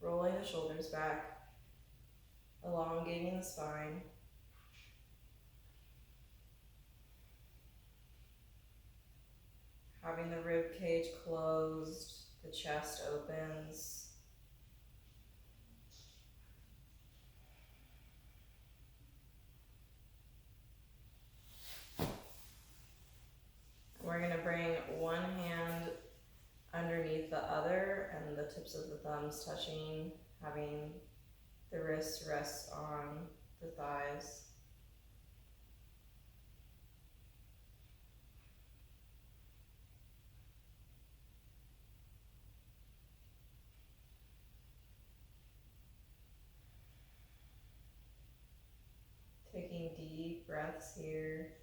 rolling the shoulders back, elongating the spine. Having the rib cage closed, the chest opens. We're going to bring one hand underneath the other and the tips of the thumbs touching, having the wrists rest on the thighs. Taking deep breaths here.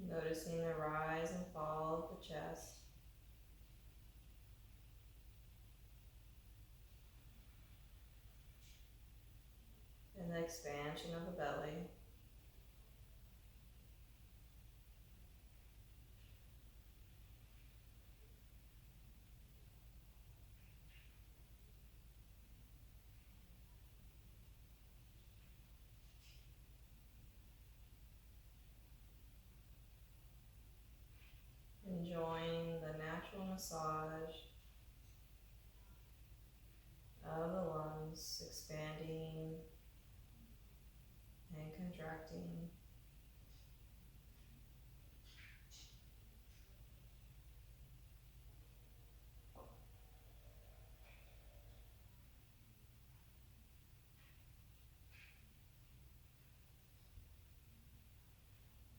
Noticing the rise and fall of the chest. And the expansion of the belly. Enjoying the natural massage of the lungs, expanding and contracting.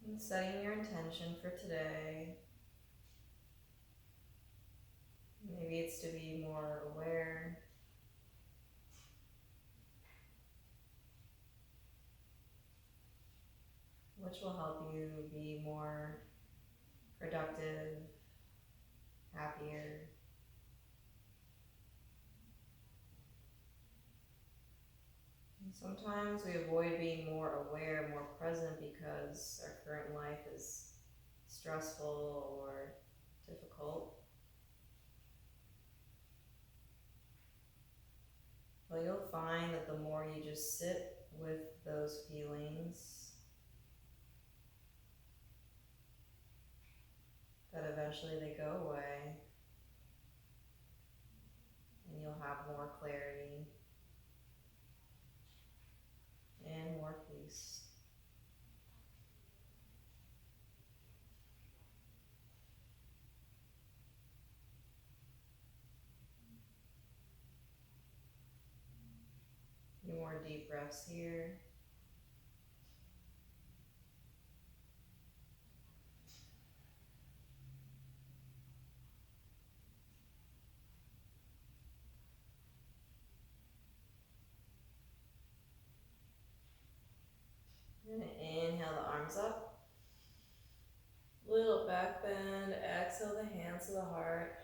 And setting your intention for today. Maybe it's to be more aware. Which will help you be more productive, happier. And sometimes we avoid being more aware, more present because our current life is stressful or difficult. But you'll find that the more you just sit with those feelings, that eventually they go away and you'll have more clarity and more peace. A few more deep breaths here. You're going to inhale the arms up. Little back bend. Exhale the hands to the heart.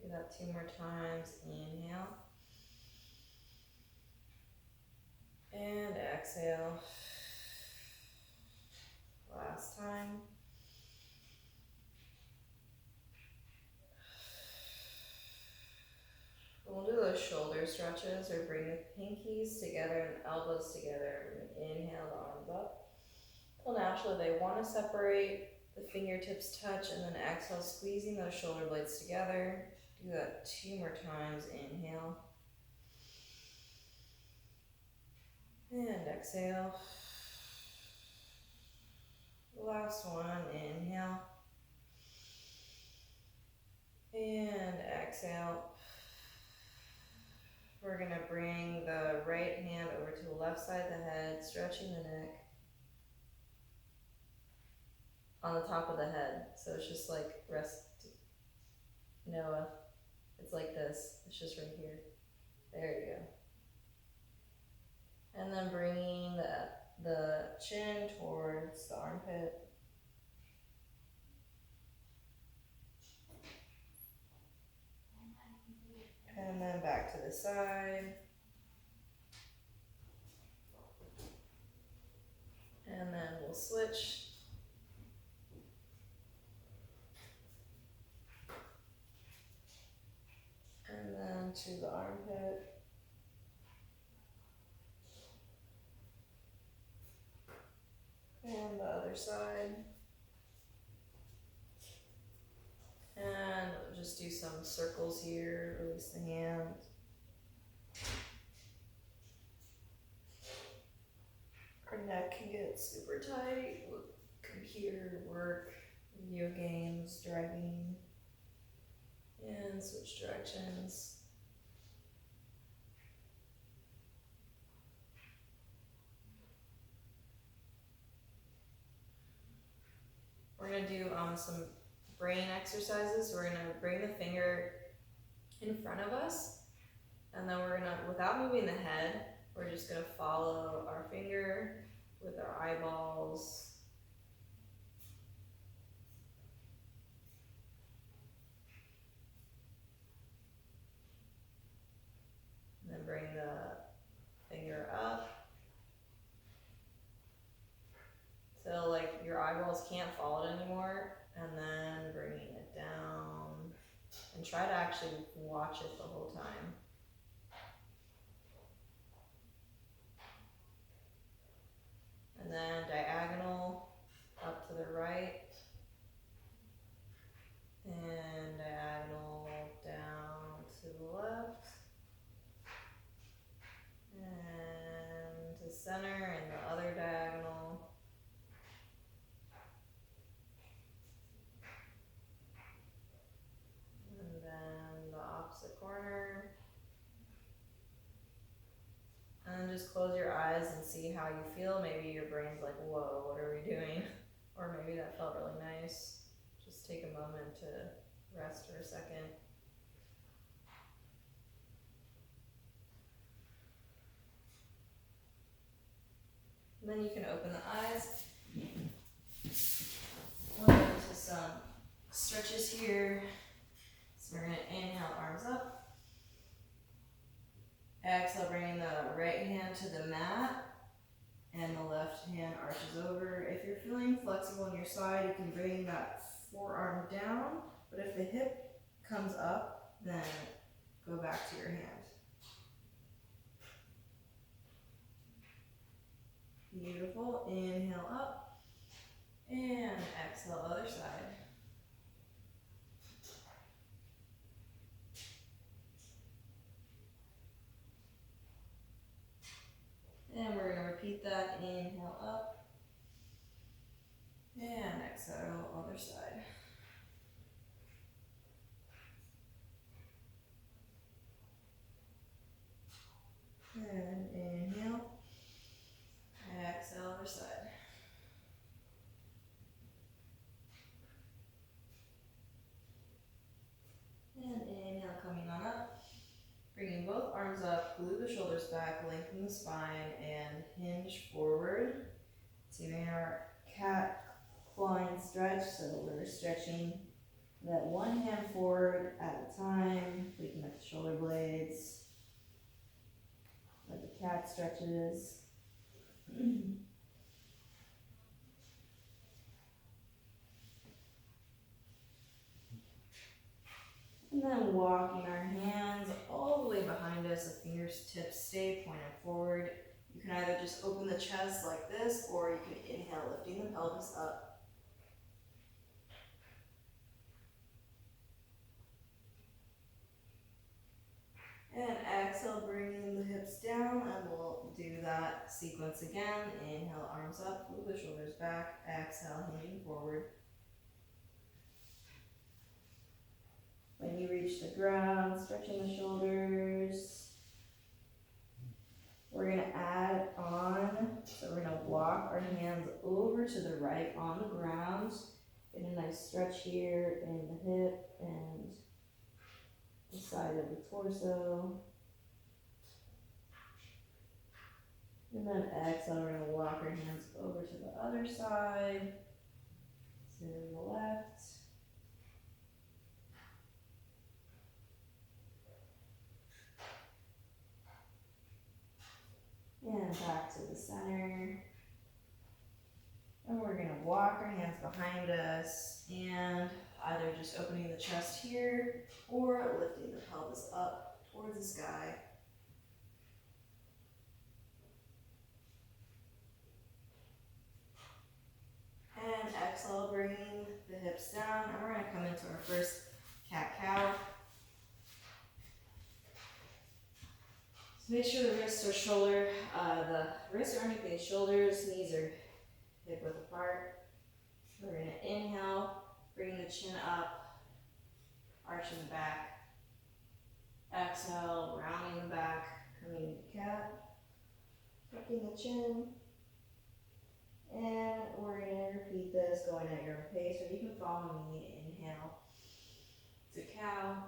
Do that 2 more times. Inhale. And exhale. Last time. We'll do those shoulder stretches or bring the pinkies together and elbows together. Inhale the arms up. Well, naturally they want to separate. The fingertips touch and then exhale, squeezing those shoulder blades together. Do that 2 more times. Inhale. And exhale. Last one. Inhale. And exhale. We're going to bring the right hand over to the left side of the head, stretching the neck on the top of the head. So it's just like rest, Noah. It's like this. It's just right here. There you go. And then bringing the chin towards the armpit. And then back to the side. And then we'll switch. just do some circles here, release the hand. Our neck can get super tight with computer work, video games, driving, and switch directions. We're gonna do some brain exercises. We're gonna bring the finger in front of us, and then we're gonna, without moving the head, we're just gonna follow our finger with our eyeballs. And then bring the finger up till like your eyeballs can't follow it anymore, and then bringing it down, and try to actually watch it the whole time. And then diagonal up to the right, and diagonal down to the left, and to center, and the other diagonal. And then the opposite corner. And then just close your eyes and see how you feel. Maybe your brain's like, whoa, what are we doing? Or maybe that felt really nice. Just take a moment to rest for a second. And then you can open the eyes. We'll go into some stretches here. So we're going to inhale, arms up. Exhale, bringing the right hand to the mat, and the left hand arches over. If you're feeling flexible on your side, you can bring that forearm down, but if the hip comes up, then go back to your hand. Beautiful. Inhale up, and exhale, other side. And we're going to repeat that. Inhale up, and exhale, other side. And inhale, exhale, other side. And inhale, coming on up. Bringing both arms up, glue the shoulders back, lengthen the spine, and hinge forward. So you're in our cat clawing stretch, so we're stretching that one hand forward at a time. We can connect the shoulder blades, like the cat stretches. And then walking our hands all the way behind us, the fingertips stay pointed forward. You can either just open the chest like this, or you can inhale, lifting the pelvis up. And exhale, bringing the hips down, and we'll do that sequence again. Inhale, arms up, move the shoulders back. Exhale, hinging forward. When you reach the ground, stretching the shoulders. We're going to add on, so we're going to walk our hands over to the right on the ground. Get a nice stretch here in the hip and the side of the torso. And then exhale, we're going to walk our hands over to the other side, to the left. And back to the center. And we're going to walk our hands behind us and either just opening the chest here or lifting the pelvis up towards the sky. And exhale, bringing the hips down. And we're going to come into our first cat-cow. Make sure the wrists are the wrists are underneath the shoulders, knees are hip width apart. We're gonna inhale, bring the chin up, arching the back. Exhale, rounding the back, coming into cat, tucking the chin. And we're gonna repeat this, going at your own pace, or you can follow me. Inhale to cow.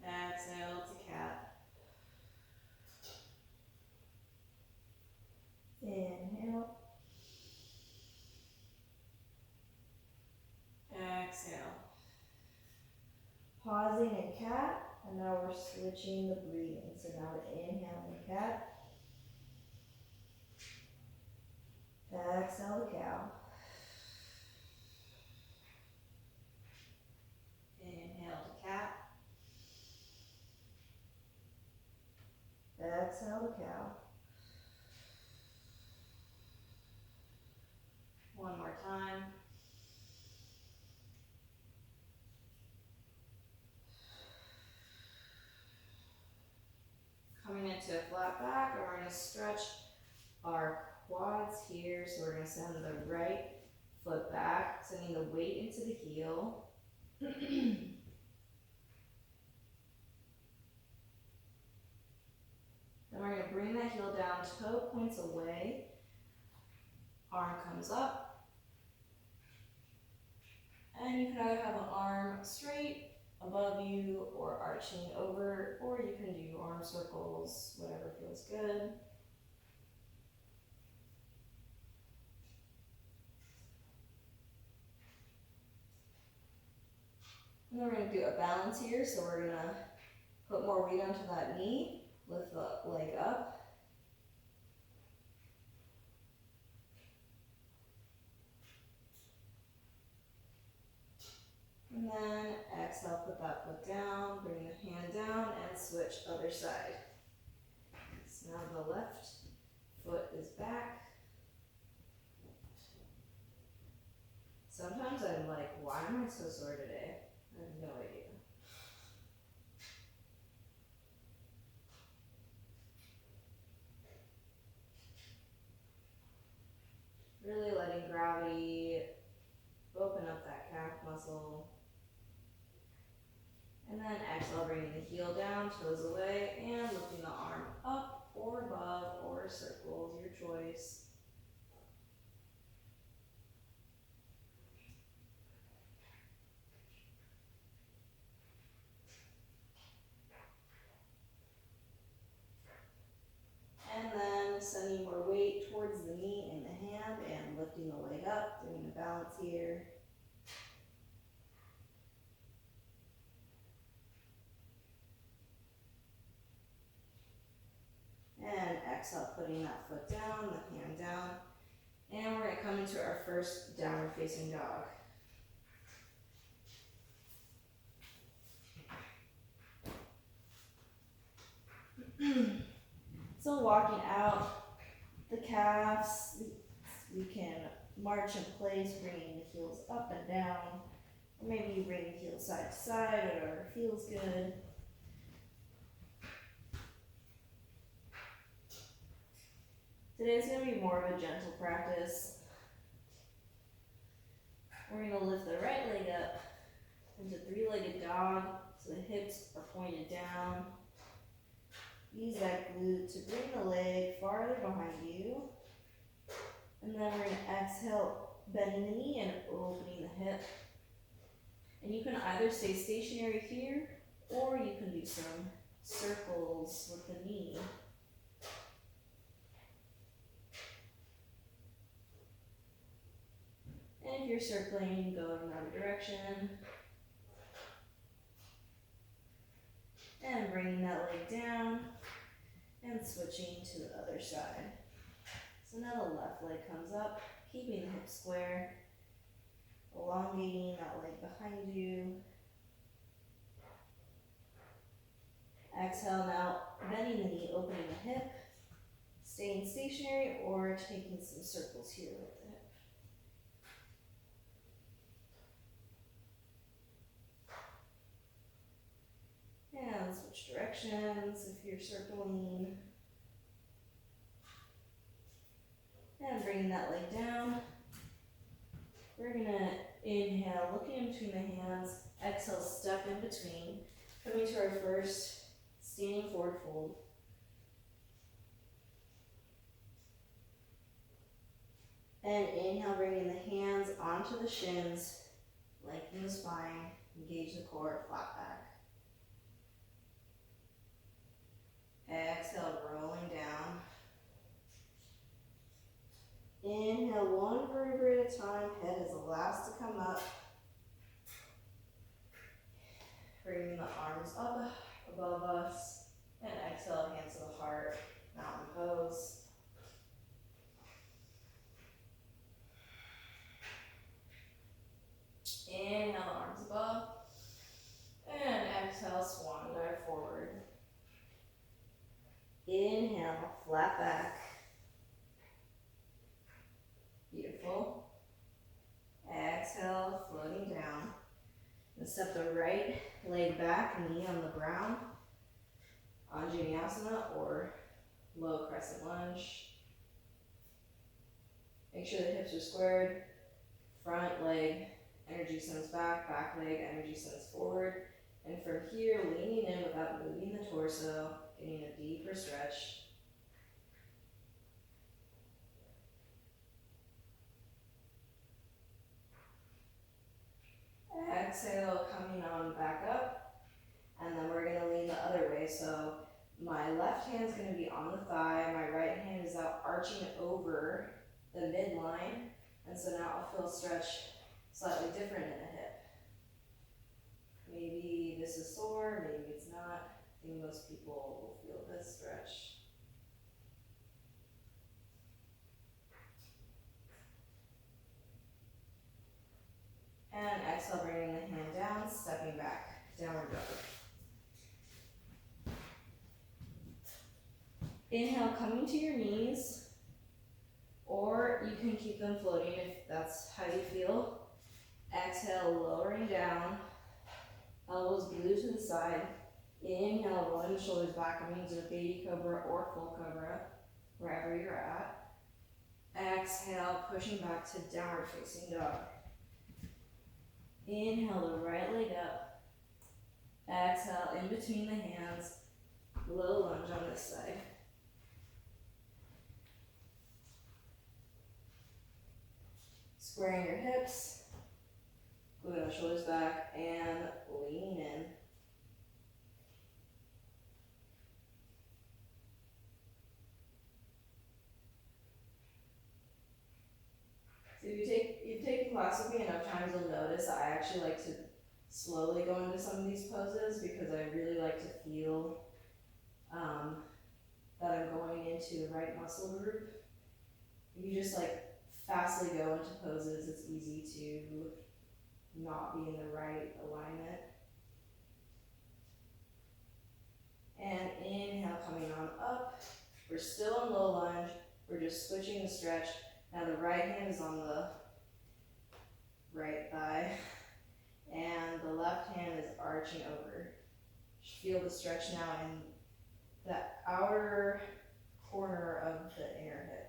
Exhale to cat. Inhale. Exhale. Pausing in cat, and now we're switching the breathing. So now we're inhaling cat. Exhale to cow. Inhale to cat. Exhale to cow. One more time. Coming into a flat back, and we're going to stretch our quads here. So we're going to send the right foot back, sending the weight into the heel. Then we're going to bring that heel down, toe points away, arm comes up. And you can either have an arm straight above you or arching over, or you can do arm circles, whatever feels good. And then we're going to do a balance here, so we're going to put more weight onto that knee, lift the leg up. And then exhale, put that foot down, bring the hand down, and switch other side. So now the left foot is back. Sometimes I'm like, why am I so sore today? I have no idea. Really letting gravity open up that calf muscle. And then exhale, bringing the heel down, toes away, and lifting the arm up or above or circles, your choice. And then sending more weight towards the knee and the hand and lifting the leg up, doing a balance here. And exhale, putting that foot down, the hand down. And we're going to come into our first downward facing dog. So walking out the calves, we can march in place, bringing the heels up and down. Or maybe you bring the heels side to side, whatever feels good. Today's going to be more of a gentle practice. We're going to lift the right leg up into three-legged dog, so the hips are pointed down. Use that glute to bring the leg farther behind you. And then we're going to exhale, bending the knee and opening the hip. And you can either stay stationary here, or you can do some circles with the knee. And if you're circling, you can go in another direction. And bringing that leg down and switching to the other side. So now the left leg comes up, keeping the hips square, elongating that leg behind you. Exhale now, bending the knee, opening the hip, staying stationary or taking some circles here with the hip. And and switch directions if you're circling. And bringing that leg down. We're gonna inhale, looking in between the hands. Exhale, step in between. Coming to our first standing forward fold. And inhale, bringing the hands onto the shins, lengthen the spine, engage the core, flat back. Exhale, rolling down. Inhale, one vertebrae at a time, head is the last to come up. Bringing the arms up above us, and exhale, hands to the heart, mountain pose. Inhale, the arms above, and exhale, swan dive forward. Inhale, flat back. Beautiful. Exhale, floating down. And step the right leg back, knee on the ground. Anjaneyasana or low crescent lunge. Make sure the hips are squared. Front leg, energy sends back. Back leg, energy sends forward. And from here, leaning in without moving the torso, getting a deeper stretch. Exhale, coming on back up, and then we're gonna lean the other way. So my left hand's gonna be on the thigh, my right hand is out arching over the midline, and so now I'll feel stretch slightly different in the hip. Maybe this is sore, maybe it's not. I think most people will feel this stretch. And exhale, bringing the hand down, stepping back, downward dog. Inhale, coming to your knees, or you can keep them floating if that's how you feel. Exhale, lowering down, elbows glued to the side. Inhale, rolling the shoulders back, coming into a baby cobra or full cobra, wherever you're at. Exhale, pushing back to downward facing dog. Inhale, the right leg up. Exhale, in between the hands, low lunge on this side. Squaring your hips, gluing the shoulders back, and leaning in. So if you've taken class with me enough times, you'll notice I actually like to slowly go into some of these poses because I really like to feel that I'm going into the right muscle group. If you just like fastly go into poses, it's easy to not be in the right alignment. And inhale, coming on up. We're still in low lunge. We're just switching the stretch. Now the right hand is on the right thigh, and the left hand is arching over. Feel the stretch now in the outer corner of the inner hip.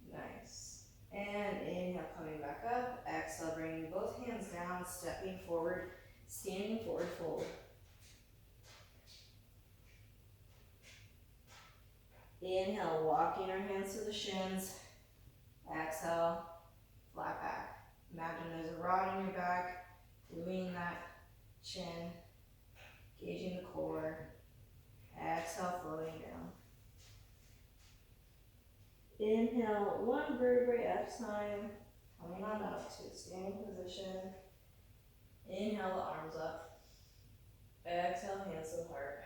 Nice. And inhale, coming back up. Exhale, bringing both hands down, stepping forward, standing forward fold. Inhale, walking our hands to the shins. Exhale, flat back. Imagine there's a rod in your back, gluing that chin, gauging the core. Exhale, floating down. Inhale, one vertebrae at a time, coming on up to a standing position. Inhale, the arms up. Exhale, hands to the heart.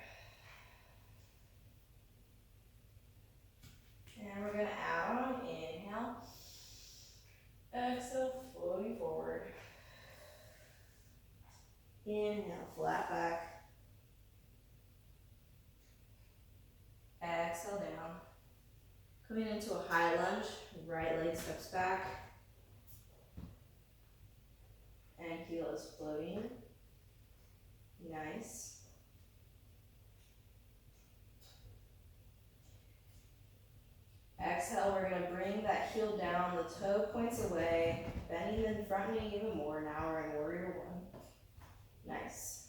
And we're going to add on, inhale. Exhale, floating forward. Inhale, flat back. Coming into a high lunge, right leg steps back, and heel is floating. Nice. Exhale, we're going to bring that heel down, the toe points away, bending the front knee even more. Now we're in warrior one. Nice.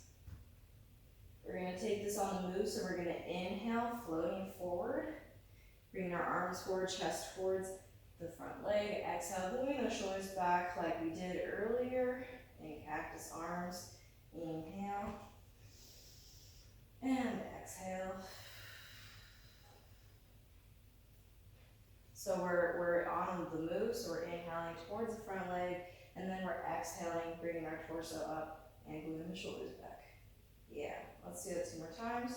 We're going to take this on the move, so we're going to inhale, floating forward. Bring our arms forward, chest towards the front leg. Exhale, moving the shoulders back like we did earlier in cactus arms. Inhale. And exhale. So we're on the move, so we're inhaling towards the front leg, and then we're exhaling, bringing our torso up and gluing the shoulders back. Yeah, let's do that 2 more times.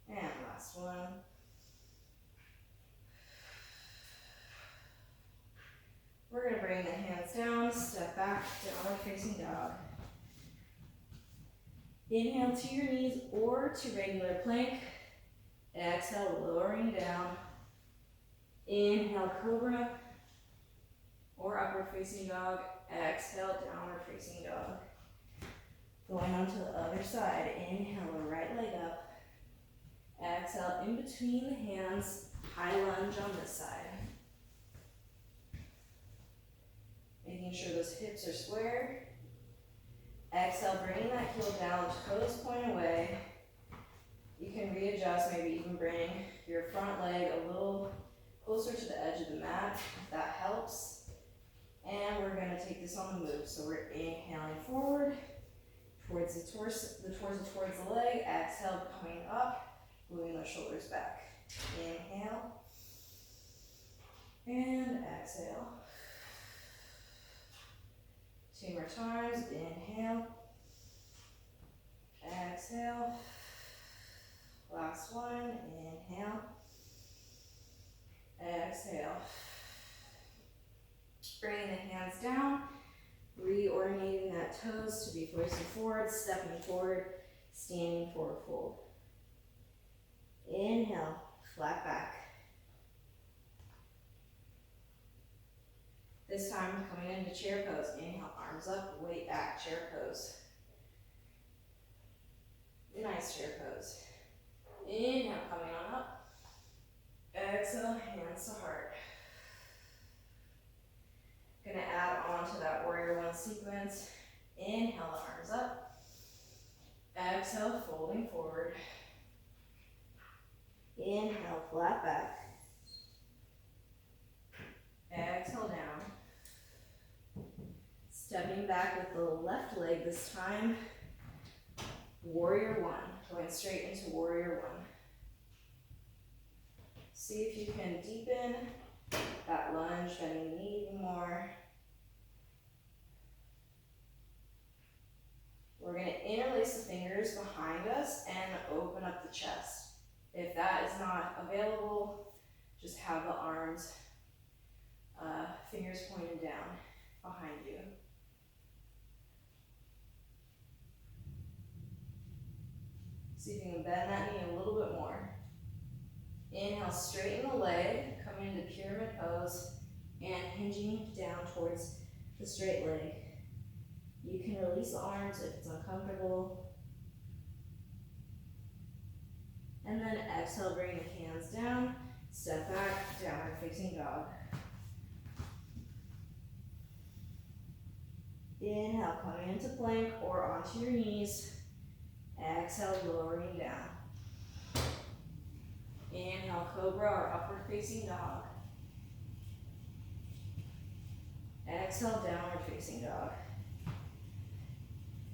And last one. We're going to bring the hands down, step back, downward facing dog. Inhale to your knees or to regular plank. Exhale, lowering down. Inhale, cobra or upward facing dog. Exhale, downward facing dog. Going on to the other side. Inhale, right leg up. Exhale, in between the hands, high lunge on this side. Making sure those hips are square. Exhale, bringing that heel down, toes point away. You can readjust, maybe even bring your front leg a little closer to the edge of the mat, if that helps. And we're going to take this on the move. So we're inhaling forward, towards the torso towards the leg. Exhale, coming up, moving the shoulders back. Inhale. And exhale. 2 more times. Inhale. Exhale. Last one. Inhale. Exhale. Bringing the hands down. Reorientating that toes to be facing forward, stepping forward, standing forward fold. Inhale, flat back. This time coming into chair pose. Inhale, arms up, weight back, chair pose. Nice chair pose. Inhale, coming on up. Exhale, hands to heart. Gonna add on to that warrior one sequence. Inhale, the arms up. Exhale, folding forward. Inhale, flat back. Exhale down. Stepping back with the left leg this time. Warrior one. Going straight into warrior one. See if you can deepen that lunge, bending the knee even more. We're going to interlace the fingers behind us and open up the chest. If that is not available, just have the arms, fingers pointed down behind you. See if you can bend that knee a little bit more. Inhale, straighten the leg, coming into pyramid pose, and hinging down towards the straight leg. You can release the arms if it's uncomfortable. And then exhale, bring the hands down, step back, downward facing dog. Inhale, coming into plank or onto your knees. Exhale, lowering down. Inhale, cobra or upward facing dog. Exhale, downward facing dog.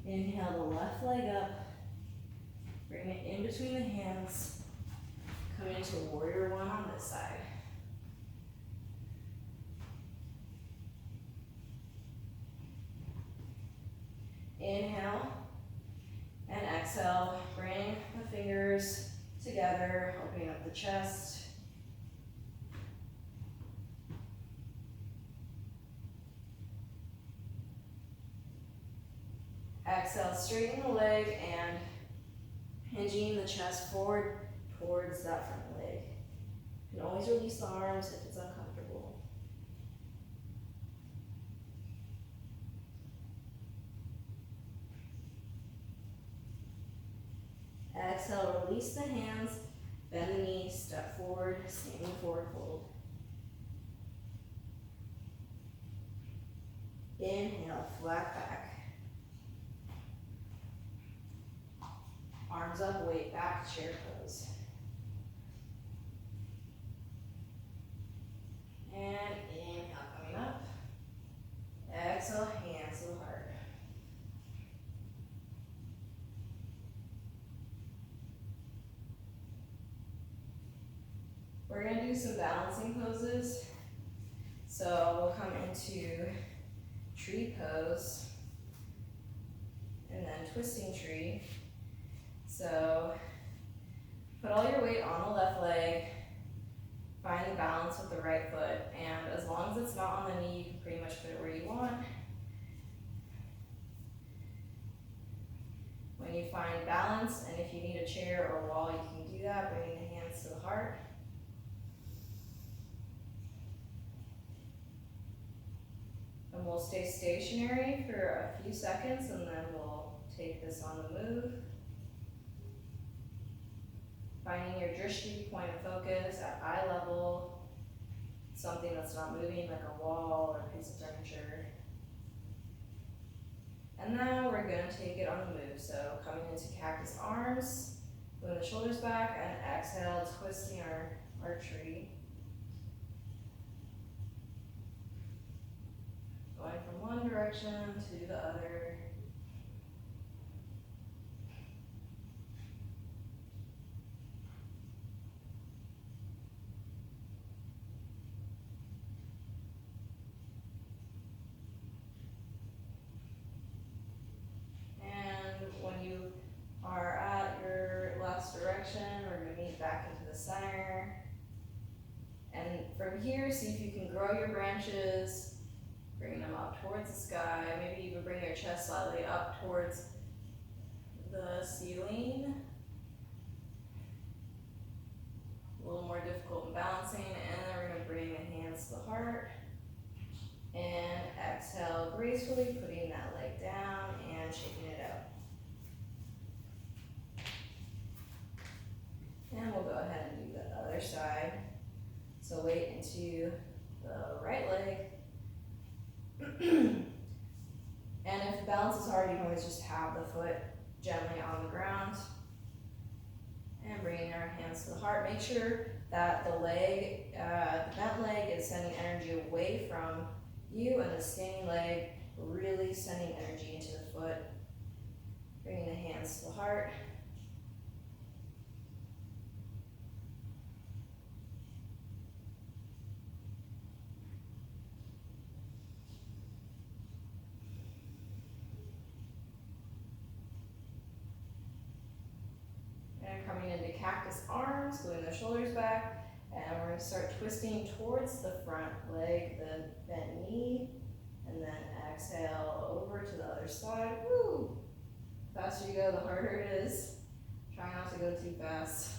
Inhale the left leg up. Bring it in between the hands. Coming into warrior one on this side. Inhale and exhale. Bring the fingers together, opening up the chest. Exhale, straighten the leg and Hinging the chest forward towards that front leg. You can always release the arms if it's uncomfortable. Exhale, release the hands, bend the knees, step forward, standing forward fold. Inhale, flat back. Arms up, weight back, chair pose. And inhale, coming up. Exhale, hands to the heart. We're going to do some balancing poses. So we'll come into tree pose and then twisting tree. So put all your weight on the left leg, find the balance with the right foot, and as long as it's not on the knee, you can pretty much put it where you want. When you find balance, and if you need a chair or a wall, you can do that, bringing the hands to the heart. And we'll stay stationary for a few seconds, and then we'll take this on the move. Finding your drishti, point of focus, at eye level, something that's not moving like a wall or a piece of furniture. And now we're going to take it on the move. So coming into cactus arms, moving the shoulders back, and exhale, twisting our tree. Going from one direction to the other. Are at your last direction, we're going to meet back into the center. And from here, see if you can grow your branches, bring them up towards the sky. Maybe even bring your chest slightly up towards the ceiling. A little more difficult in balancing. And then we're going to bring the hands to the heart. And exhale gracefully, putting that leg down and shaking it out. And we'll go ahead and do the other side. So weight into the right leg. And if balance is hard, you can always just have the foot gently on the ground. And bringing our hands to the heart. Make sure that the leg, the bent leg is sending energy away from you, and the standing leg really sending energy into the foot. Bringing the hands to the heart. Coming into cactus arms, moving the shoulders back, and we're going to start twisting towards the front leg, the bent knee, and then exhale over to the other side. Woo! The faster you go, the harder it is. Try not to go too fast.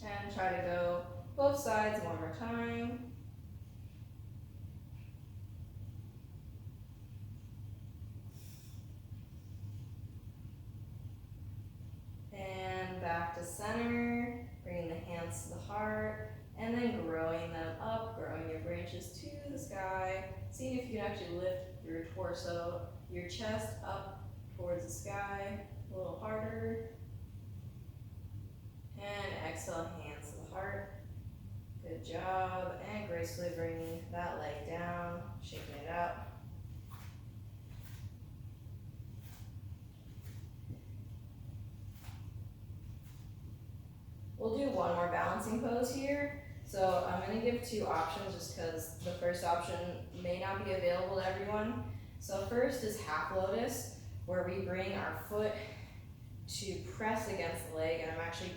And try to go both sides one more time. And back to center, bringing the hands to the heart, and then growing them up, growing your branches to the sky. Seeing if you can actually lift your torso, your chest up towards the sky, a little harder. And exhale, hands to the heart. Good job. And gracefully bringing that leg down, shaking it out. We'll do one more balancing pose here. So I'm going to give two options just because the first option may not be available to everyone. So first is half lotus. where we bring our foot to press against the leg, and I'm actually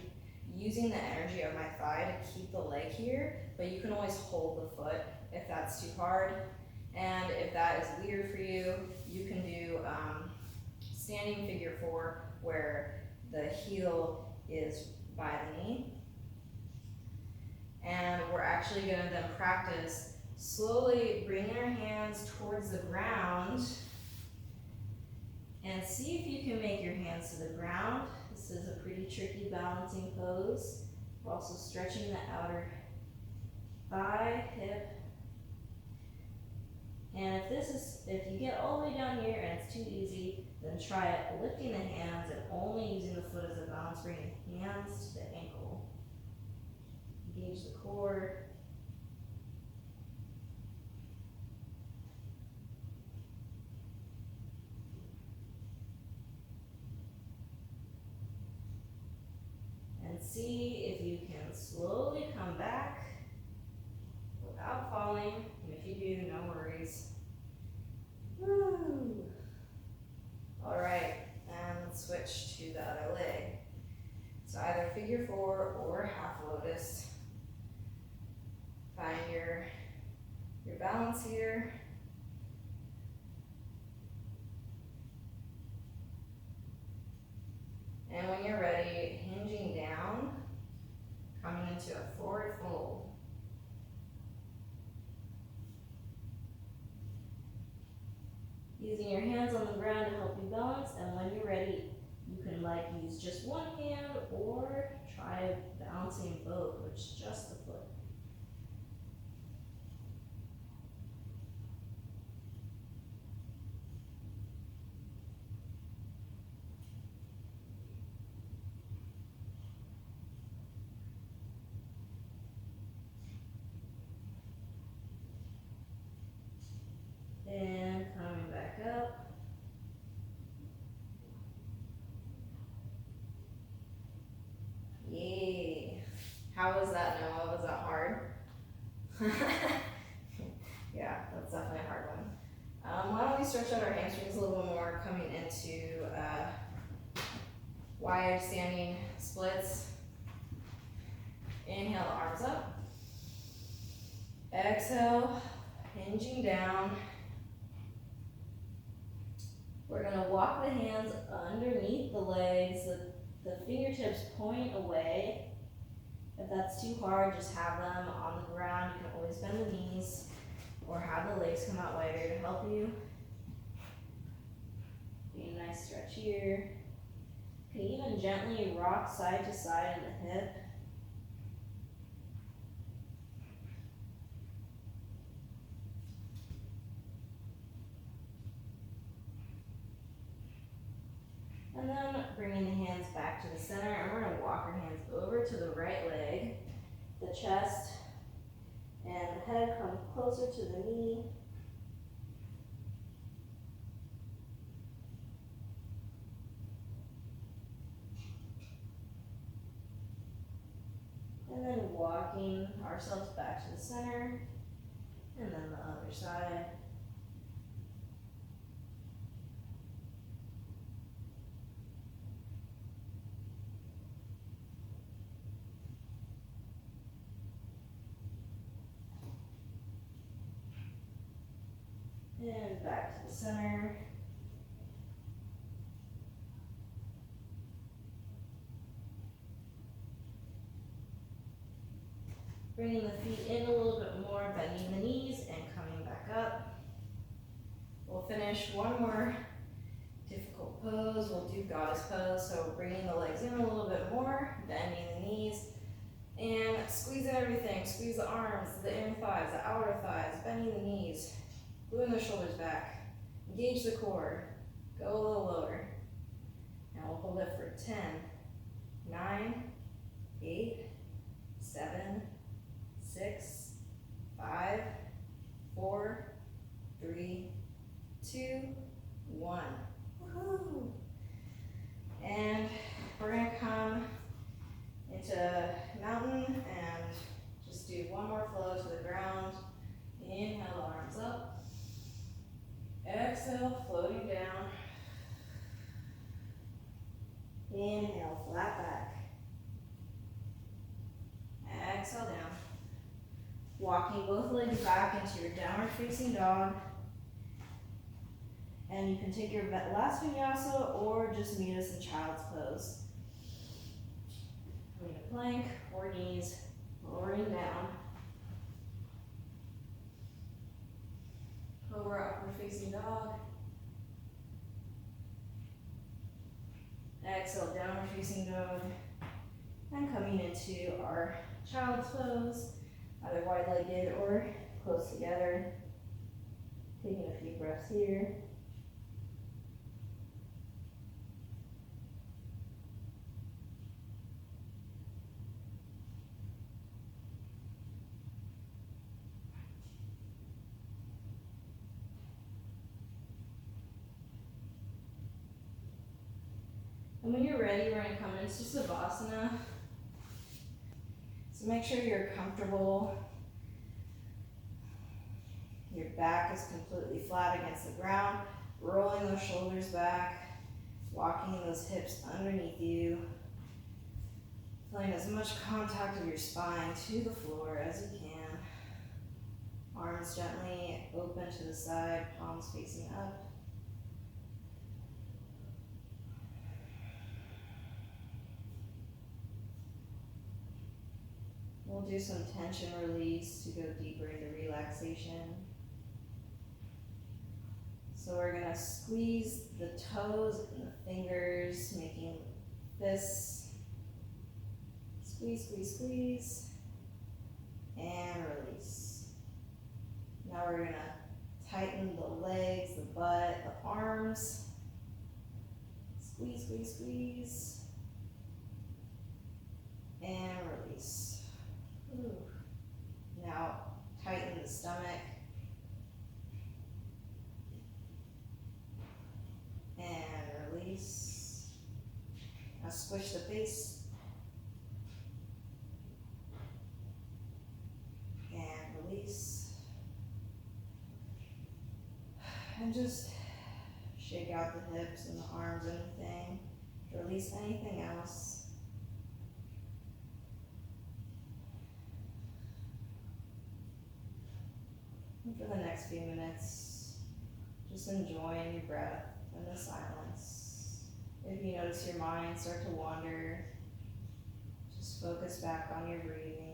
using the energy of my thigh to keep the leg here, but you can always hold the foot if that's too hard. And if that is weird for you, you can do standing figure 4, where the heel is by the knee. And we're actually gonna then practice slowly bringing our hands towards the ground, and see if you can make your hands to the ground. This is a pretty tricky balancing pose. We're also stretching the outer thigh, hip. And if you get all the way down here and it's too easy, then try it lifting the hands and only using the foot as a balance, bringing hands to the ankle. Engage the core. And see if you can slowly come back without falling. And if you do, no worries. Woo! All right, and let's switch to the other leg. So either figure 4 or half lotus. Find your balance here. And when you're ready, hinging down, coming into a forward fold. Using your hands on the ground to help you balance, and when you're ready, you can use just one hand or try balancing both, which is just the foot. And coming back up. Yay. How was that, Noah? Was that hard? Yeah, that's definitely a hard one. Why don't we stretch out our hamstrings a little bit more, coming into wide standing splits. Inhale, arms up. Exhale, hinging down. We're gonna walk the hands underneath the legs, the fingertips point away. If that's too hard, just have them on the ground. You can always bend the knees or have the legs come out wider to help you. Be a nice stretch here. You can even gently rock side to side in the hip. And then bringing the hands back to the center, and we're gonna walk our hands over to the right leg, the chest, and the head comes closer to the knee. And then walking ourselves back to the center, and then the other side. And back to the center. Bringing the feet in a little bit more, bending the knees and coming back up. We'll finish one more difficult pose. We'll do goddess pose. So bringing the legs in a little bit more, bending the knees, and squeezing everything. Squeeze the arms, the inner thighs, the outer thighs, bending the knees. Gluing the shoulders back. Engage the core. Go a little lower. And we'll hold it for 10, 9, 8, 7, 6, 5, 4, 3, 2, 1. Woohoo! And we're gonna come into mountain and just do one more flow to the ground. Inhale, arms up. Exhale, floating down. back into your downward facing dog. And you can take your last vinyasa or just meet us in child's pose. Coming to plank or knees, lowering down. Over upward facing dog. Exhale, downward facing dog. And coming into our child's pose, either wide-legged or close together. Taking a few breaths here. And when you're ready, we're going to come into Savasana. So make sure you're comfortable. Your back is completely flat against the ground, rolling those shoulders back, walking those hips underneath you, feeling as much contact of your spine to the floor as you can. Arms gently open to the side, palms facing up. We'll do some tension release to go deeper into relaxation. So we're going to squeeze the toes and the fingers, making fists. Squeeze, squeeze, squeeze. And release. Now we're going to tighten the legs, the butt, the arms. Squeeze, squeeze, squeeze. And release. Ooh. Now tighten the stomach. And release. Now squish the face. And release. And just shake out the hips and the arms, anything. Release anything else. And for the next few minutes, just enjoying your breath and the silence. If you notice your mind start to wander, just focus back on your breathing.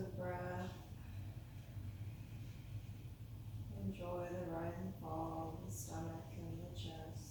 of breath. Enjoy the rise and fall of the stomach and the chest.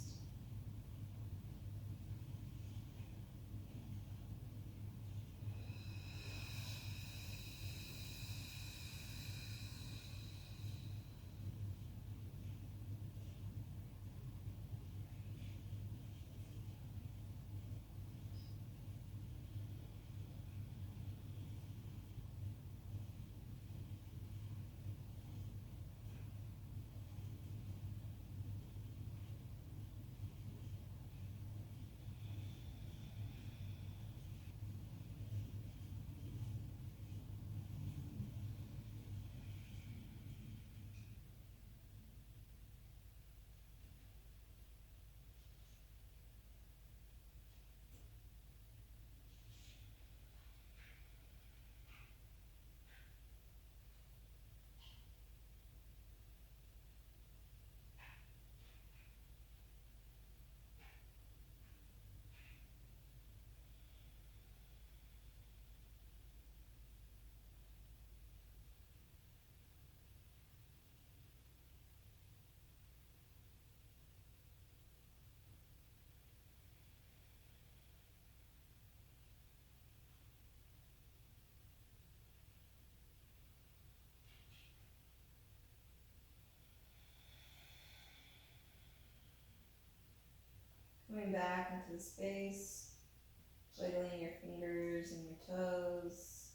Coming back into the space, wiggling your fingers and your toes,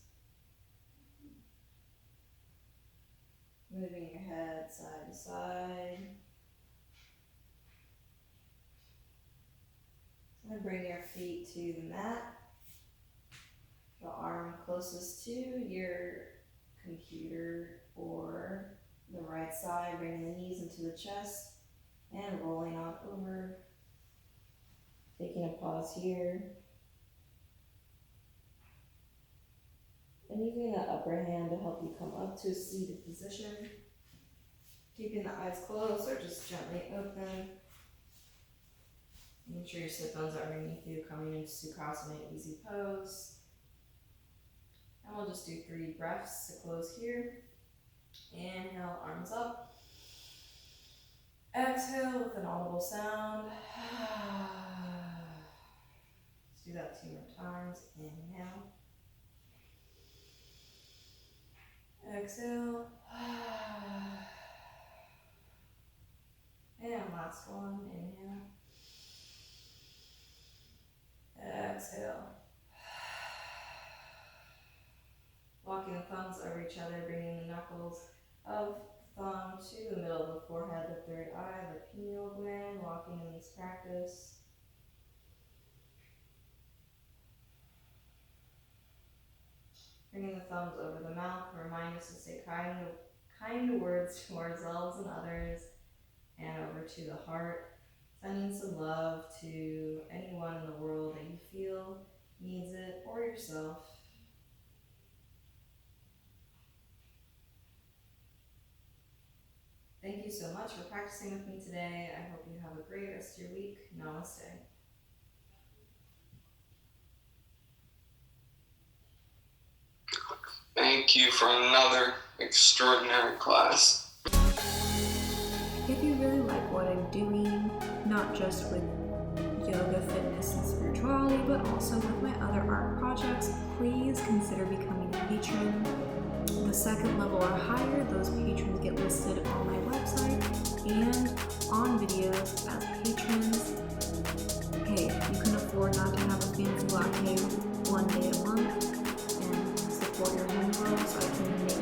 moving your head side to side. So I'm going to bring your feet to the mat, the arm closest to your computer or the right side, bringing the knees into the chest and rolling on over. Taking a pause here. And using the upper hand to help you come up to a seated position. Keeping the eyes closed or just gently open. Making sure your sit bones are underneath you, coming into Sukhasana, easy pose. And we'll just do 3 breaths to close here. Inhale, arms up. Exhale with an audible sound. Let's do that 2 more times. Inhale. Exhale. And last one. Inhale. Exhale. Walking the thumbs over each other, bringing the knuckles of thumb to the middle of the forehead, the third eye, the pineal gland, walking in this practice. Bringing the thumbs over the mouth, remind us to say kind words to ourselves and others, and over to the heart. Sending some love to anyone in the world that you feel needs it, or yourself. Thank you so much for practicing with me today. I hope you have a great rest of your week. Namaste. Thank you for another extraordinary class. If you really like what I'm doing, not just with yoga, fitness, and spirituality, but also with my other art projects, please consider becoming a patron. The second level or higher, those patrons get listed on my website and on videos as patrons. Hey, you can afford not to have a fancy latte 1 day a month and support your homegirl so I can make